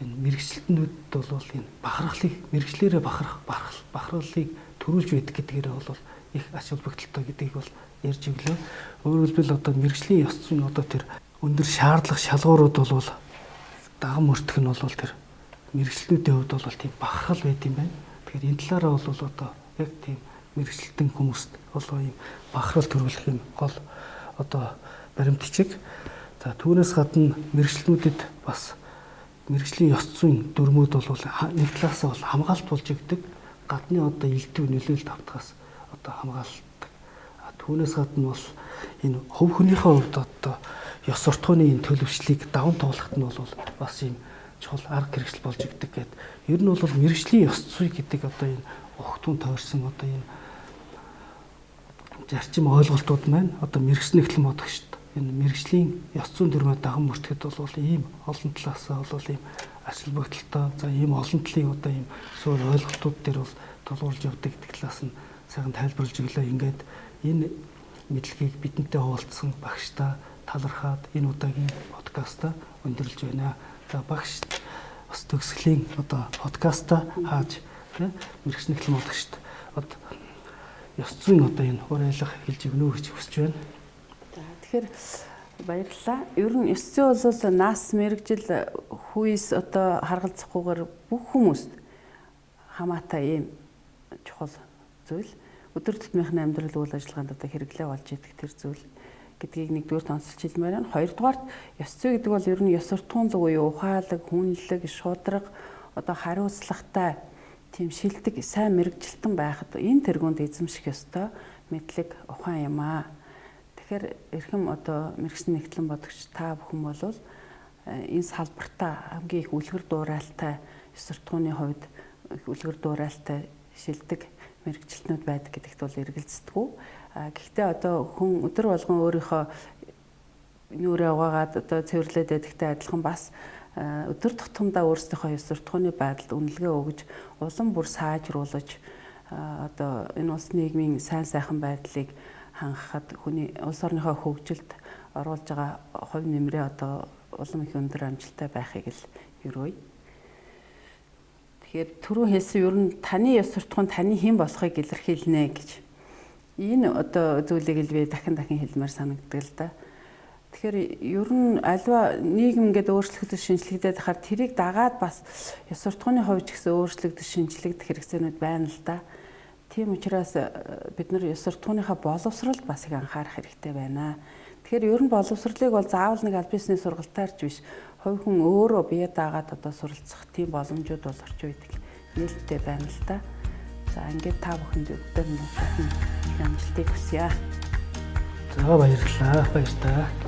Speaker 1: энэ мэргэжилтнүүд бол энэ бахархлыг мэргэжлэрээ бахархлыг төрүүлж байдаг гэдгээр бол их ач холбогдолтой гэдгийг бол ярьж өглөө. Өөрөөр хэлбэл одоо мэргэжлийн ёс зүйн одоо тэр өндөр шаардлага шалгуурууд бол даган мөрдөх нь бол тэр мэргэжлүүдийн хувьд бол тийм бахархал байд юм байна. Тэгэхээр энэ талаараа бол одоо яг тийм мэргэжилтэн хүмүүст болоо юм бахархал төрүүлэх юм гол одоо баримтчиг. За түүнээс гадна мэргэжлүүдэд бас мэргэжлийн ёс зүйн дүрмүүд бол нэг талаас бол хамгаалт болж өгдөг. Гадны одоо элдв нөлөөлөлт автгаас одоо хамгаалдаг. Түүнээс гадна бол энэ хөв хүнийхээ хувьд одоо ёс суртахууны энэ төлөвшлийг даван туулахт нь бол бас юм чухал арга хэрэгсэл болж өгдөг гэд. Ер нь бол мэргэжлийн ёс зүй гэдэг одоо энэ огтун тойрсон одоо энэ зарчим ойлголтууд маань одоо мэргэжлийн эхлэн бодогчд энэ мэргэжлийн ёс зүйн дүрмээ даган мөрдөд бол ийм олон талаасаа бол ийм ач холбогдолтой за ийм олон талын одоо ийм суур ойлголтууд дээр бол тулгуурлаж явдаг гэдэг талаас нь сайхан тайлбарлаж өглөө. Ингээд энэ мэдлэгийг бидэнтэй хуваалцсан багштай талархаад энэ удаагийн подкастаа өндөрлж байна. За багш бас төгсгөлийн одоо подкастаа хааж мэргэжлийн эхлэн бодогчд одоо ёс зүйн одоо энэ уриалга хэлж өгнө гэж хүсэж байна.
Speaker 2: За тэгэхээр баярлалаа. Ер нь ёс зүй бол нас мэргэжил хүйс одоо харгалзахгүйгээр бүх хүмүүст хамаатай ийм чухал зүйл. Өдөр тутмынхны амьдрал үйл ажиллагаанд одоо хэрэглээ болж идэх тэр зүйл гэдгийг нэгдүгээр тонцолж хэлмээр байна. Хоёрдугаарт ёс зүй гэдэг бол ер нь ёс суртахуун буюу ухаалаг, хүнлэг, шударга одоо хариуцлагатай тийм шилдэг сайн мэрэгжилтэн байхад энэ тэргуунд эзэмших ёстой мэдлэг ухаан юм аа. Тэгэхээр эрхэм одоо мэрэгсэн нэгтлэн бодогч та бүхэн бол энэ салбартаа хамгийн их үлгэр дуурайлтай ёс суртахууны хувьд үлгэр дуурайлтай шилдэг мэрэгжилтнүүд байдаг гэдэгт бол эргэлздэг. Гэхдээ одоо хүн өдөр болгон өөрийнхөө нүрээ угаагаад одоо цэвэрлээд байдагтай адилхан бас өдөр тутамдаа өөрсдийнхөө ёс суртахууны байдалд үнэлгээ өгж улам бүр сайжруулж одоо энэ улс нийгмийн сайн сайхан байдлыг хангахад хүний улс орныхоо хөгжилд оруулж байгаа хувь нэмрээ одоо улам их өндөр амжилттай байхыг л ерөөе. Тэгэхээр түрүү хэлсэн ер нь таны ёс суртахуун таны хэн болохыг илэрхийлнэ гэж энэ одоо зүйлийг л би дахин хэлмээр санагддаг л да. Тэгэхээр ер нь альва нийгэм ингээд өөрчлөгдөж шинжлэгдээд хахаар тэрийг дагаад бас ёс суртахууны хувьд ч гэсэн өөрчлөгдөж шинжлэгдэх хэрэгцээнүүд байна л да. Тийм учраас бид нар ёс суртахууныхаа боловсролд бас их анхаарах хэрэгтэй байна. Тэгэхээр ер нь боловсролыг бол заавал нэг аль биесний сургалтаарч биш, хувь хүн өөрөө бие даагаад одоо суралцах тийм боломжууд бол орчин үед нээлттэй байна л да. За ингээд та бүхэнд өдөр нь амжилтыг хүсье.
Speaker 1: За баярлалаа. Баяр таа.